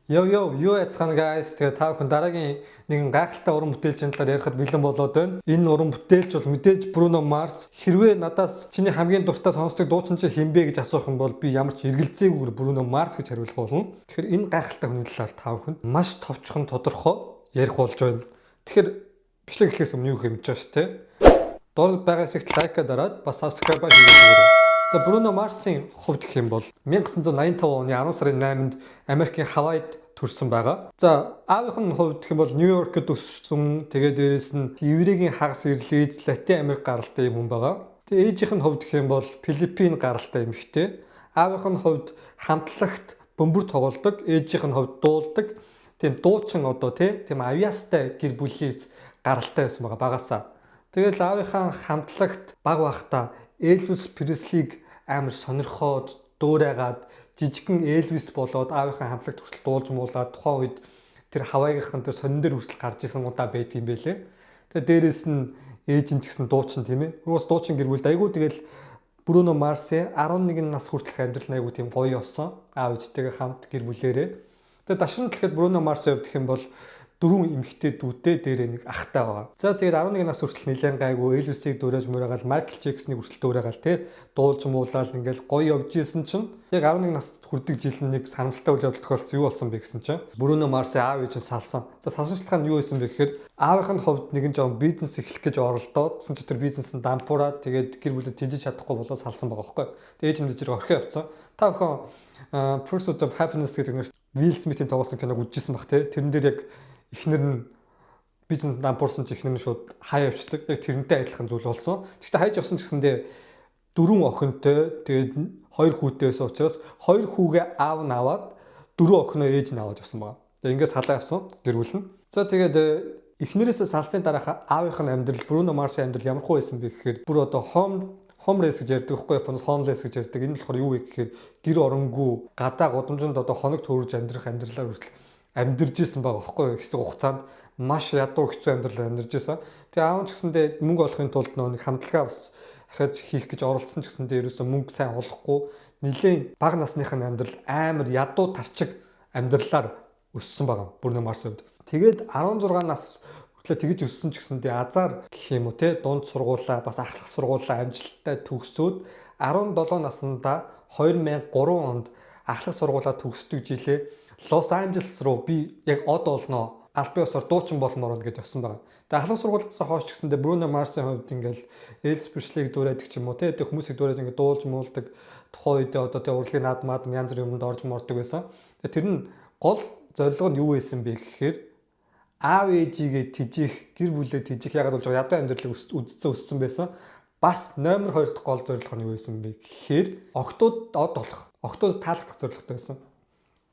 Юу яцгаана guys. Тэгээ та бүхэн дараагийн нэгэн гайхалтай уран бүтээлчийн талаар ярихад бэлэн болоод байна. Энэ уран бүтээлч бол мэдээж Bruno Mars. Хэрвээ надаас чиний хамгийн дуртай сонсдог дуучин чи хинбэ гэж асуух юм бол би ямар ч эргэлзээгээр Bruno Mars гэж хариулах болно. Тэгэхээр энэ гайхалтай хүний талаар та бүхэнд маш товчхон тодорхой ярих болж байна. Тэгэхээр бичлэг эхлэхээс өмнө юу хэмжиж байгаа шүү дээ. Доор байгаа хэсэгт лайка дараад бас subscribe хийгээд өгөөрэй. За Bruno Mars-ын хувьд гэх юм бол 1985 оны 10 сарын 8-нд Америкийн Хавайд төрсэн байгаа. За аавынх нь хувьд гэх юм бол Нью-Йоркд өссөн. Тэгээд дээрэс нь еврейгийн хагас ирлийз Латин Америк гаралтай юм хүн байгаа. Тэгээд ээжийнх нь хувьд гэх юм бол Филиппин гаралтай эмэгтэй. Аавынх нь хувьд хамтлагт бөмбөр тоглодог, ээжийнх нь хувьд дуулдаг. Тийм дуучин тийм авьяастай гэр бүлээс гаралтай байсан байгаа багасаа. Тэгэл аавынхаа хамтлагт баг байхдаа Элвис Преслиг амар сонирхоод дуурайгаад жижигхэн Элвис болоод аавынхаа хамтлагт хүртэл дуулж муулаад тухайн үед тэр Хавайгийнхан тэр сонин дээр хүртэл гарч исэн удаа байдаг юм байлээ. Тэгээ дээрэс нь ээж нь ч гэсэн дуучин тийм ээ. Уус дуучин гэр бүлд айгүй тэгэл Bruno Mars-ийн 11 нас хүртэлх амьдрал айгүй тийм гоё болсон. Аав ээжтэйгээ хамт гэр бүлээрээ. Тэгээ дашин талхэд Bruno Mars-ийн хувьд гэх юм бол 4 эмэгтэй дүүтэй дээрээ нэг ахтай байгаа. За тэгээд 11 нас хүртэл нэлээд гайгүй Элвисийг дуурайж мураагаал Майкл Джексоныг хүртэл дуурайгаал дуулж муулаад ингээл гоё явж исэн чинь яг 11 нас хүрдэг жил нэг санамсалтай үйл явдал тохиолдсон юу болсон бэ гэсэн чинь Bruno Mars-ийн аав ээж нь салсан. За салсан шалтгаан нь юу байсан бэ гэхээр аавынх нь хувьд нэгэн жоон бизнес эхлэх гэж оролдоод тэр бизнесэнд дампуураад тэгээд гэр бүлд тижиж чадахгүй болоод салсан байгаа байхгүй. Тэгээд ээж нь зэрэг орхио явцсан. Та бүхэн Pursuit of Happiness гэдэг нэр Will Smith-ийн тоглосон киног үзчихсэн баг тэрэн дээр яг эхнэр нь бизнес дампуурсан ч эхнэр нь шууд хаяа явцдаг. Яг тэрнтэй адилхан зүйл болсон. Гэхдээ хайж явсан ч гэсэндээ 4 охинтой тэгээд 2 хүүтэй байсан учраас 2 хүүгээ аав нь аваад 4 охиноо ээж нь аваад явсан байгаа. Тэгээд ингээс салаа явсан гэр бүл нь. За тэгээд эхнэрээсээ салсны дараах аавынх нь амьдрал Bruno Mars-ийн амьдрал ямар хөө байсан бэ гэхээр бүр одоо homeless гэж ярьдаг байхгүй Японоос homeless гэж ярьдаг. Энэ болохоор юу вэ гэхээр гэр оронгүй гадаа гудамжинд одоо хоног төрж амьдрах амьдралаар хүртэл амьдэрж исэн байгаа байхгүй хэсэг хугацаанд маш ядуу хэцүү амьдрал амьдэрж исэн. Тэгээ аав нь ч гэсэндээ мөнгө олохын тулд нэг хамтлагаа бас ахиж хийх гэж оролцсон ч гэсэндээ ерөөсөө мөнгө сайн олохгүй нэлээд бага насныхын амьдрал амар ядуу тарчиг амьдралаар өссөн байгаа Bruno Mars-д. Тэгээд 16 нас хүртэл тэгж өссөн ч гэсэндээ азар гэх юм уу дунд сургуулаа бас ахлах сургуулаа амжилттай төгсөөд 17 наснда 2003 онд ахлах сургуулаа төгсдөг жилээ Лос Анжелес руу би яг од олноо албан ёсоор дуучин болмоор гэж явсан байгаа. Тэгээ ахлах сургуулиас хойш ч гэсэндээ Bruno Mars-ийн хувьд ингээл Elvis Presley-г дуурайдаг ч юм уу тэг хүмүүсийг дуурайж ингээд дуулж муулдаг тухайн үед одоо урлагийн наадмад янз бүрийн юмд орж мордог байсан. Тэгээ тэр нь гол зорилго нь юу байсан бэ гэхээр аав ээжигээ тижих гэр бүлээ тижих ягаад болж ядуу амьдралыг үдцэн өссөн байсан. Бас номер 2 дахь гол зорилго нь юу байсан бэ гэхээр октод од болох. Октод таалагдах зорилготой байсан.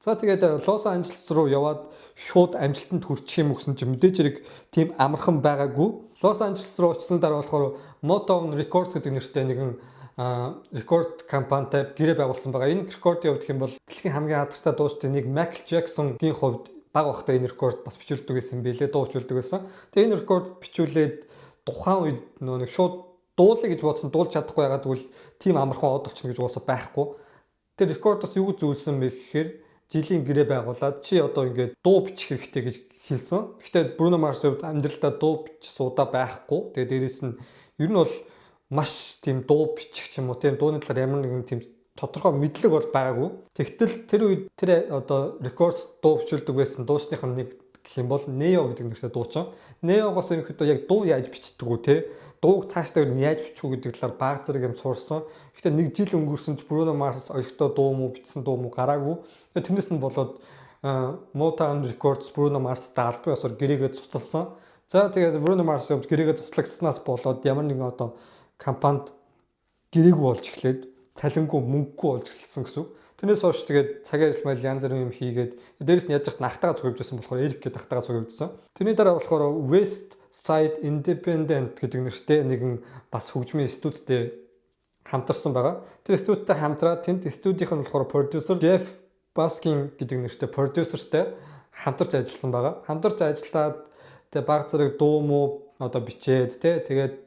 За тэгээд Лос Анжелес руу яваад шууд амжилтанд хүрчих юм гэсэн чинь мэдээж хэрэг тийм амархан байгаагүй. Лос Анжелес руу очсон дараа болохоор Motown Records гэдэг нэртэй нэгэн рекорд компанитай гэрээ байгуулсан байгаа. Энэ рекордын хувьд гэх юм бол дэлхийн хамгийн алдартай дуучдын нэг Майкл Джексонгийн хувьд баг багтаа энэ рекорд бас бичүүлдэг байсан байлээ, дуучулдаг байсан. Тэгээд энэ рекорд бичүүлээд тухайн үед нэг шууд дуулъя гэж бодсон дуулж чадахгүй ягаад гэвэл тийм амархан од олчихно гэж уусаа байхгүй. Тэр рекордоос юу зүйлсэн бэ гэхээр жилийн гэрээ байгуулад чи одоо ингээд дуу бичих хэрэгтэй гэж хэлсэн. Гэхдээ Bruno Mars-ийн хувьд амьдралдаа дуу бичих суудаа байхгүй. Тэгээд дээрэс нь ер нь бол маш тийм дуу бичих ч юм уу тийм дууны талаар ямар нэгэн тийм тодорхой мэдлэг бол байгаагүй. Тэгтэл тэр үед тэр одоо рекорд дуу бичүүлдэг байсан дуучных нь нэг гэх юм бол Neo гэдэг нэртэй дуучин. Neo-гоос ерөнхийдөө яг дуу яаж бичдэг үү те дууг цаашдаа яаж бичих үү гэдэг талаар баг зэрэг юм сурсан. Гэхдээ нэг жил өнгөрсөн ч Bruno Mars өөртөө дуу муу бичсэн дуу муу гараагүй. Тэгээ тэрнээс нь болоод Motown Records Bruno Mars-тай албан ёсоор гэрээгээ цуцалсан. За тэгээд Bruno Mars явж гэрээгээ цуцлагснаас болоод ямар нэгэн одоо компанид гэрээгүй болж эхлээд цалингүй мөнгөгүй болж эхэлсэн гэсэн. Тэрнээс хойш тэгээд цагийн ажил майл янз бүрийн юм хийгээд дээрэс нь яаж яхад ахтагаа зөвөвжсэн болохоор Эрик гэдэг ахтагаа зөвөвжсэн. Тэрний дараа болохоор West Side Independent гэдэг нэртэй нэгэн бас хөгжмийн студидтэй хамтарсан байгаа. Тэр студидтэй хамтраад тэнд студийнх нь болохоор продюсер Jeff Baskin гэдэг нэртэй продюсертэй хамтарч ажилласан байгаа. Хамтарч ажиллаад тэгээ баг зэрэг дуу муу одоо бичээд тэгээд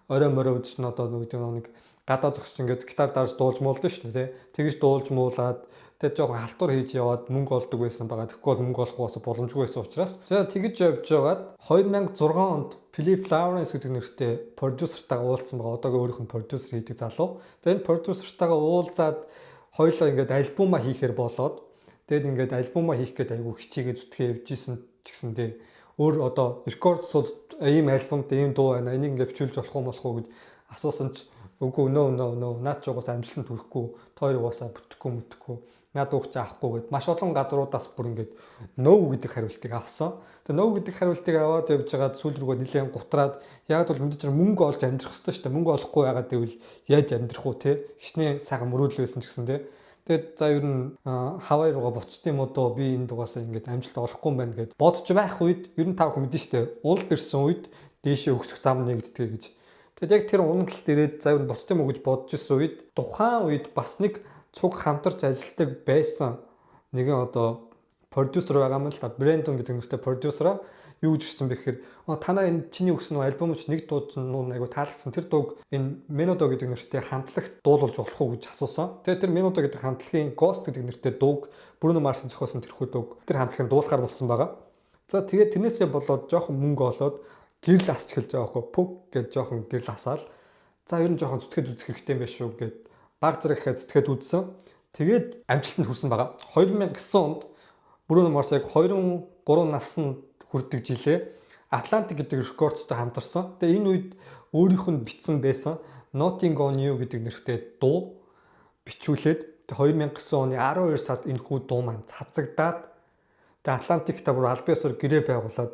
орой морой үдч нь одоо нэг гадаа зогсож ингээд гитар дарж дуулж муулдаг шүү дээ. Тэгж дуулж муулаад Тэгээд жоохон халтур хийж яваад мөнгө олдог байсан байгаа. Тэгэхгүй бол мөнгө олох боломжгүй байсан учраас за тэгж явж байгаад 2006 онд Philip Lawrence гэдэг нэртэй продюсертайгаа уулзсан байгаа. Одоогийн өөрийнх нь продюсер хийдэг залуу. За энэ продюсертайгаа уулзаад хоёулаа ингээд альбома хийхээр болоод тэгээд ингээд альбома хийх гээд айгүй хичээгээ зүтгээ явж исэн ч гэсэндээ өөр одоо рекорд сууд ийм альбомд ийм дуу байна. Энийг ингээд бичүүлж болох уу гэж асуусан ч үгүй нөө наад ч угаас амжилтанд хүрэхгүй тойр угаасаа бүтэхгүй наад угч авахгүй гэд маш олон газруудаас бүр ингээд нөө гэдэг хариултыг авсан. Тэгээ нөө гэдэг хариултыг аваад явж байгаад сүүл рүүгээ нэлээд гутраад яг бол мэдээж мөнгө олж амьдрах хэрэгтэй шүү дээ. Мөнгө олохгүй байгаад гэвэл яаж амьдрах уу те. Хичнээн сайхан мөрөөдөл байсан ч гэсэн те. Тэгээд за ер нь Хавай руугаа буцт юм уу доо би энэ дугаасаа ингээд амжилт олохгүй юм байна гэд бодож байх үед ер нь та бүхэн мэдэн шүү дээ. Уулд ирсэн үед дээшээ өгсөх зам нэгддэг гэж. Тэгэд яг тэр уналт ирээд за ер нь буцт юм уу гэж бодож исэн үед тухайн үед бас нэг цуг хамтарч ажилладаг байсан нэгэн одоо продюсер байгаа юм л да. Брэндон гэдэг нэртэй продюсераа юу гэж хэлсэн бэ гэхээр танаа энэ чиний өгсөн альбомч нэг дууд нь айгу таалагдсан. Тэр дууг энэ Menudo гэдэг нэртэй хамтлагт дуулуулж болох уу гэж асуусан. Тэгээд тэр Menudo гэдэг хамтлагийн Ghost гэдэг нэртэй дууг Bruno Mars-ын зохиосон тэрхүү дууг тэр хамтлагын дуулахаар болсон байгаа. За тэгээд тэрнээсээ болоод жоохон мөнгө олоод гэрэл асч эхэлж байгаа хөө пүг гэж жоохон гэрэл асаал. За ер нь жоохон зүтгээд үзэх хэрэгтэй юм байна шүү гэд баг зэрэг ихэд зүтгээд үзсэн. Тэгээд амжилтанд хүрсэн байгаа. 2009 онд Bruno Mars яг 23 наснд хүрдэг жилээ Atlantic гэдэг рекордтой хамтарсан. Тэгээ энэ үед өөрийнх нь бичсэн байсан Nothing on You гэдэг нэртэй дуу бичүүлээд 2009 оны 12 сард энэ хүү дуу маань цацагдаад тэгээ Atlantic та бүр аль биесээр гэрээ байгуулад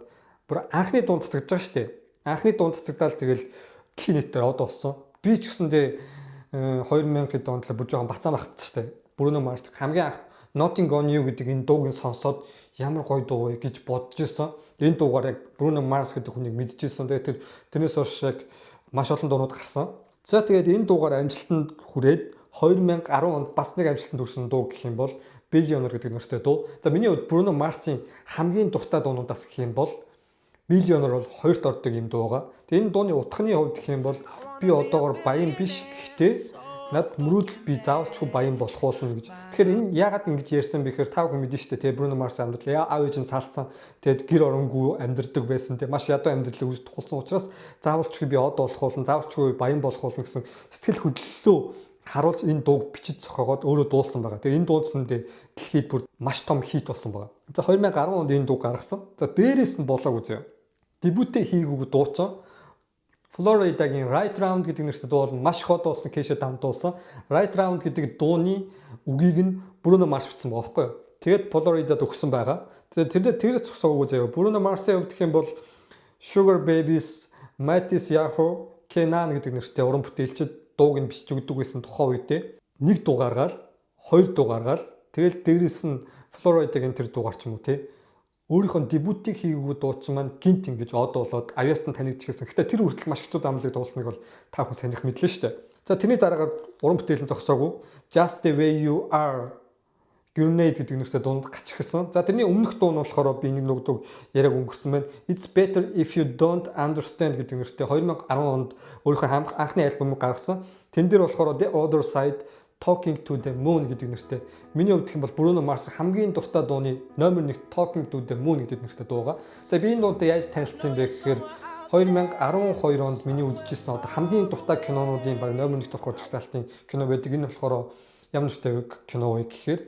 бүр анхны дуун цацагдж байгаа шүү дээ. Анхны дуун цацагдаал тэгэл дэлхийн нийтээр од болсон. Би ч гэсэндээ 2000-д онд л бүр жоохон бацаан багт шүү дээ. Bruno Mars хамгийн анх Nothing on You гэдэг энэ дууг сонсоод ямар гоё дуу вэ гэж бодож ирсэн. Энэ дуугаар яг Bruno Mars гэдэг хүнийг мэдчихсэн. Тэгээд тэрнээс хойш яг маш олон дуунууд гарсан. За тэгээд энэ дуугаар амжилтанд хүрээд 2010 онд бас нэг амжилтанд хүрсэн дуу гэх юм бол Billionaire гэдэг нэртэй дуу. За миний хувьд Bruno Mars-ийн хамгийн дуртай дуунуудаас гэх юм бол Billionaire бол хоёрт ордог юм дуу байгаа. Тэгээд энэ дууны утганы хувьд гэх юм бол би одоогоор баян биш гэхдээ над мөрөөдөл би заавалчгүй баян болох болно гэж. Тэгэхээр энэ яагаад ингэж ярьсан бэ гэхээр та бүхэн мэдэн штэ те Bruno Mars амьдрал аав ээж нь салцсан. Тэгэд гэр оронгүй амьдрдаг байсан те маш ядуу амьдралыг үз тулсан учраас заавалчгүй би од болох болно, заавалчгүй баян болох болно гэсэн сэтгэл хөдлөлөө харуулж энэ дууг бичиж зохиогоод өөрөө дуулсан байгаа. Тэгээ энэ дуудсандээ дэлхийд бүр маш том хит болсон байгаа. За 2010 онд энэ дуу гаргасан. За дээрээс нь болоог үзье. Дебютээ хийгүүг дууцсан. Florida-гийн Right Round гэдэг нэртэй дуу бол маш их дуулсан, Kesha дамжуулсан. Right Round гэдэг дууны үгийг нь Bruno Mars бичсэн байгаа байхгүй юу? Тэгээд Florida-д өгсөн байгаа. Тэгээд тэрээс цогцоогүй заяа. Bruno Mars-ийн хувьд гэх юм бол Sugar Babies, Matisse Yahoo, Kenan гэдэг нэртэй уран бүтээлчид дууг нь бичиж өгдөг байсан тухайн үедээ нэг дуу гаргаал, хоёр дуу гаргаал. Тэгэл дээрээс нь Florida-гийн тэр дуугаар ч юм уу те өөрийнхөө дебютийг хийгээгүй дуучин маань гинт ингэж од болоод авьяас нь танигдчихсан. Гэтэ тэр хүртэл маш хэцүү замлыг дуусныг бол та бүхэн санах мэдлээ шүү дээ. За тэрний дараагаар уран бүтээлэн зогсоогүй Just the Way You Are Grenade гэдэг нэртэй дуунд гачихсан. За тэрний өмнөх дуу нь болохоор би нэг дууг яриаг өнгөрсөн байна. It's Better If You Don't Understand гэдэг нэртэй 2010 онд өөрийнхөө анхны альбомыг гаргасан. Тэн дээр болохоор The Other Side Talking to the Moon гэдэг нэртэй. Миний хувьд гэх юм бол Bruno Mars хамгийн дуртай дууны номер 1 Talking to the Moon гэдэг нэртэй дуу байгаа. За би энэ дуунтай яаж танилцсан бэ гэхээр 2012 онд миний үзчихсэн одоо хамгийн дуртай кинонуудын баг номер 1 дуртай жагсаалтын кино байдаг. Энэ болохоор ямар нэртэй кино вэ гэхээр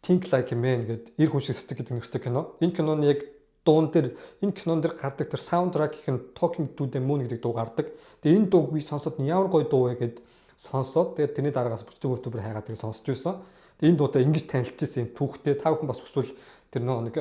Think Like a Man гэдэг эр хүн шиг сэтгэх гэдэг нэртэй кино. Энэ киноны яг дуун дээр энэ кинон дээр гардаг тэр саундтрак гэх нь Talking to the Moon гэдэг дуу гардаг. Тэгээ энэ дууг би сонсоод ямар гоё дуу вэ гэд сонсоод тэгээд тэрний дараагаас YouTube хайгаад тэрийг сонсч байсан. Тэгээд энэ дуудаа ингэж танилцчихсан юм түүхтэй та бүхэн бас хүсвэл тэр нэг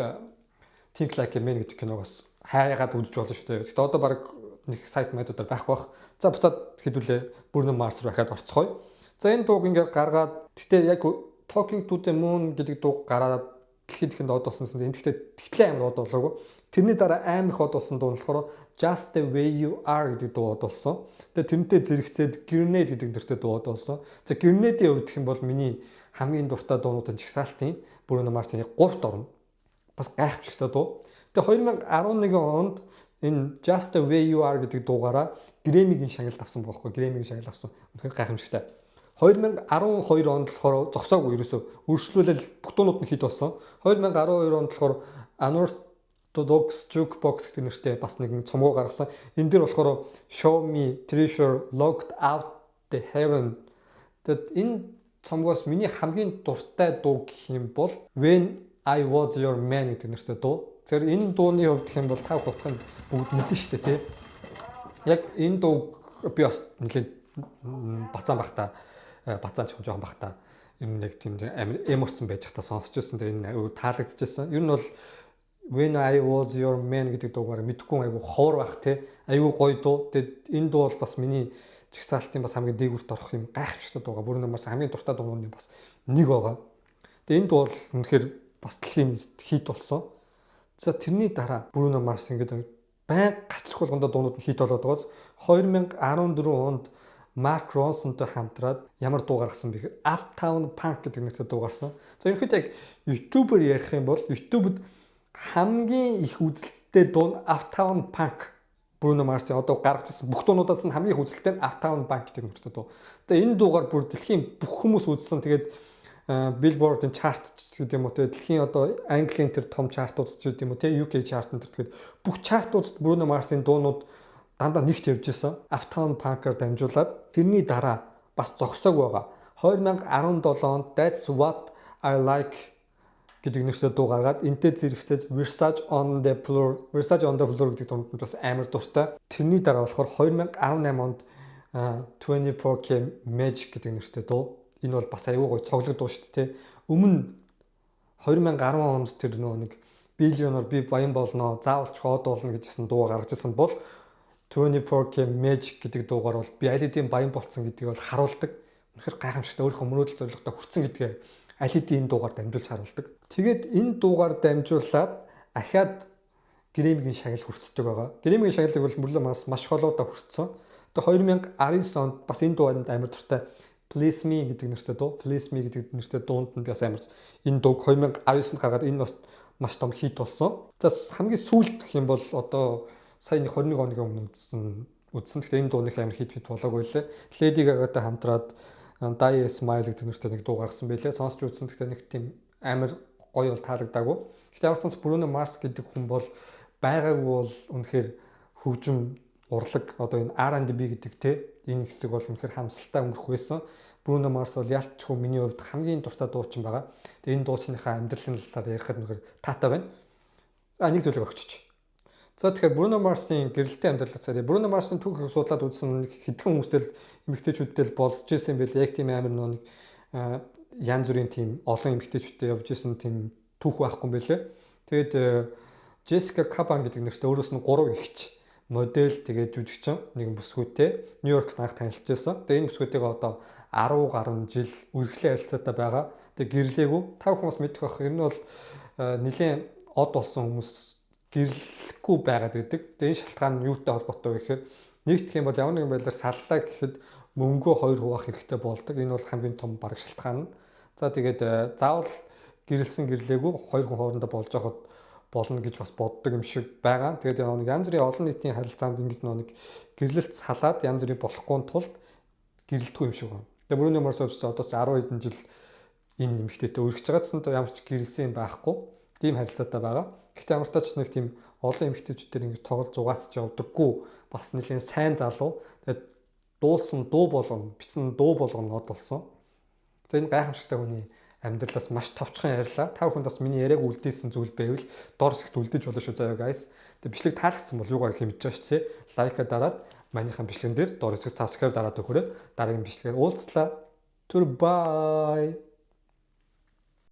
Think Like a Man гэдэг киногоос хайгаад үзэж болно шүү дээ. Гэтэ одоо баг нэг сайт мэдүүдээр байхгүй бах. За буцаад хэдүүлээ Bruno Mars руу дахиад орцгоё. За энэ дууг ингээд гаргаад гэтээ яг Talking to the Moon гэдэг дуу гараад дэлхийд ихэнд од болсон. Энэ тэгтлээ амар од болоогүй. Тэрний дараа амар их од болсон дуу нь болохоор Just the Way You Are гэдэг дуу од болсон. Тэгээ тэрнтэй зэрэгцээд Grenade гэдэг нэртэй дуу од болсон. За Grenade-ийн хувьд гэх юм бол миний хамгийн дуртай дуунуудын жагсаалтын Bruno Mars-ийн 3-т орно. Бас гайхамшигтай дуу. Тэгээ 2011 онд энэ Just the Way You Are гэдэг дуугаараа Grammy-гийн шагналд авсан байхгүй. Grammy-гийн шагнал авсан. Үнэхээр гайхамшигтай. 2012 онд болохоор зогсоогүй ерөөсөө үргэлжлүүлэл бүх дуунууд нь хит болсон. 2012 онд болохоор Unorthodox Jukebox гэх нэртэй бас нэгэн цомгоо гаргасан. Энэ дэр болохоор Show Me Treasure Locked Out the Heaven. Тэгэд энэ цомгоос миний хамгийн дуртай дуу гэх юм бол When I Was Your Man гэдэг нэртэй дуу. Тэгэхээр энэ дууны хувьд гэх юм бол та бүхэн бүгд мэднэ шүү дээ, тий. Яг энэ дуу би бас нэлээд бацаан бахта бацаан ч жоохон бахта энэ нэг тийм амар эмоцсон байж та сонсч байсан. Тэгээ энэ аюу таалагдчихсан. Ер нь бол When I Was Your Man гэдэг дуугаар мэдгүй аюу ховор байх те. Аюу гоё дуу. Тэгээд энэ дуу бол бас миний жигсаалтын бас хамгийн дээгүүрт орох юм гайхамшигтай дуугаа. Bruno Mars хамгийн дуртай дуунууд бас нэг байгаа. Тэгээд энэ дуу бол үнэхээр бас дэлхийн хит болсон. За тэрний дараа Bruno Mars ингээд баян гацрах болгондоо дуунууд нь хит болоод байгаас 2014 онд Mark Ronson-той хамтраад ямар дуу гаргасан бэ гэхээр Uptown Funk гэдэг нэртэй дуу гарсан. За ерөнхийдөө яг YouTube-ээр ярих юм бол YouTube-д хамгийн их үзэлттэй дуу нь Uptown Funk. Bruno Mars-ийн одоо гаргаж ирсэн бүх дуунуудаас нь хамгийн их үзэлттэй нь Uptown Funk гэдэг нэртэй дуу. Тэгээ энэ дуугаар бүр дэлхийн бүх хүмүүс үзсэн. Тэгээд Billboard-ын чарт гэдэг юм уу те дэлхийн одоо Английн тэр том чартууд ч гэдэг юм уу те UK чартын тэр тэгээд бүх чартуудад Bruno Mars-ийн дуунууд дандаа нэгт явж исэн. Uptown Funk-аар дамжуулаад тэрний дараа бас зогсоог байгаа. 2017 онд That's What I Like гэдэг нэртэй дуу гаргаад энтэй зэрэгцээж Versace on the Floor гэдэг дунд бас амар дуртай. Тэрний дараа болохоор 2018 онд 24K Magic гэдэг нэртэй дуу. Энэ бол бас аюу гой цоглог дуу шүү дээ. Өмнө 2010 онд тэр нэг биллионоор би баян болно, заавал ч хоод болно гэжсэн дуу гаргаж ирсэн бол 24K Magic гэдэг дуугаар бол би аль хэдийн баян болцсон гэдгийг бол харуулдаг. Үнэхээр гайхамшигтай өөрийнхөө мөрөөдөл зорилготой хүрсэн гэдгээ аль хэдийн энэ дуугаар дамжуулж харуулдаг. Тэгээд энэ дуугаар дамжуулаад ахаад Грэмигийн шагнал хүртдэг байгаа. Грэмигийн шагналыг бол Bruno Mars маш холоодоо хүртсэн. Тэгээд 2019 онд бас энэ дуунд амар дуртай Please Me гэдэг нэртэй дуу. Please Me гэдэг нэртэй дуунд нь би бас амар энэ дууг 2019-нд гаргаад энэ бас маш том хит болсон. За хамгийн сүүлд гэх юм бол одоо сая 21 оны өмнө үзсэн. Гэхдээ энэ дууных амар хит болоогүй лээ. Lady Gaga-тай хамтраад Die Smile гэдэг нэртэй нэг дуу гаргасан байлээ. Сонсч үзсэн. Гэхдээ нэг тийм амар гоё бол таалагдаагүй. Гэхдээ ямар ч цанс Bruno Mars гэдэг хүн бол байгаагүй бол үнэхээр хөгжим урлаг одоо энэ R&B гэдэг те энэ хэсэг бол үнэхээр хамсалтай өнгөрөх байсан. Bruno Mars бол ялчгүй миний хувьд хамгийн дуртай дуучин байгаа. Тэгээ энэ дуучныхаа амьдралын талаар ярихад үнэхээр таатай байна. Нэг зүйлийг өгчөж. За тэгэхээр Bruno Mars-ийн гэрэлтийн амьдралаас Bruno Mars-ийн түүхийг судлаад үзсэн хэдхэн хүмүүстэй эмэгтэйчүүдтэй болж ирсэн байл яг тийм амар нэг янз бүрийн тийм олон эмэгтэйчүүдтэй явж ирсэн тийм түүх байхгүй юм байлээ. Тэгээд Jessica Caban гэдэг нэртэй өөрөөс нь 3 эгч модель тэгээд жүжигчин нэгэн бүсгүйтэй Нью-Йоркт анх танилцж байсан. Тэгээд энэ бүсгүйтэйгээ одоо 10 гаруй жил үргэлжлэн харилцаатай байгаа. Тэгээд гэрлээгүй. Та бүхэн бас мэдэх байх. Энэ бол нэлийн од болсон хүмүүс гэрлэхгүй байгаад байдаг. Тэгээд энэ шалтгаан нь юутай холбоотой вэ гэхээр нэгдэх юм бол ямар нэгэн байдлаар саллаа гэхэд мөнгөө 2 хуваах хэрэгтэй болдог. Энэ бол хамгийн том бараг шалтгаан нь. За тэгээд заавал гэрэлсэн гэрлээгүй 2 хүн хоорондоо болж байхад болно гэж бас боддог юм шиг байгаа. Тэгээд нэг янз бүрийн олон нийтийн харилцаанд ингэж нэг гэрлэлт салаад янз бүрийн болохгүй тулд гэрэлтгүй юм шиг байна. Тэгээд Bruno Mars одоо 10 хэдэн жил энэ нэмэгтэйтэй үргэлж байгаа гэсэн то ямар ч гэрэлсэн юм байхгүй. Тийм харилцаатай байгаа. Гэхдээ ямар ч тач нэг тийм олон эмэгтэйчүүдээр ингэж тоглож зугаацж явдаггүй. Бас нэлийн сайн залуу. Тэгээд дуулсан дуу болгоно, бичсэн дуу болгоно од болсон. За энэ гайхамшигтай хүний амьдралаас маш товчхон ярьлаа. Та бүхэнд бас миний яриаг үлдээсэн зүйл байвал доор хэсэгт үлдээж болно шүү заяа guys. Тэгээ бичлэг таалагдсан бол юугаар хэмжиж байгаа шүү тий. Лайка дараад манийхан бичлэгэн дээр доор хэсэгт subscribe дараад өгөөрэй. Дараагийн бичлэгээр уулзлаа. Түр бай.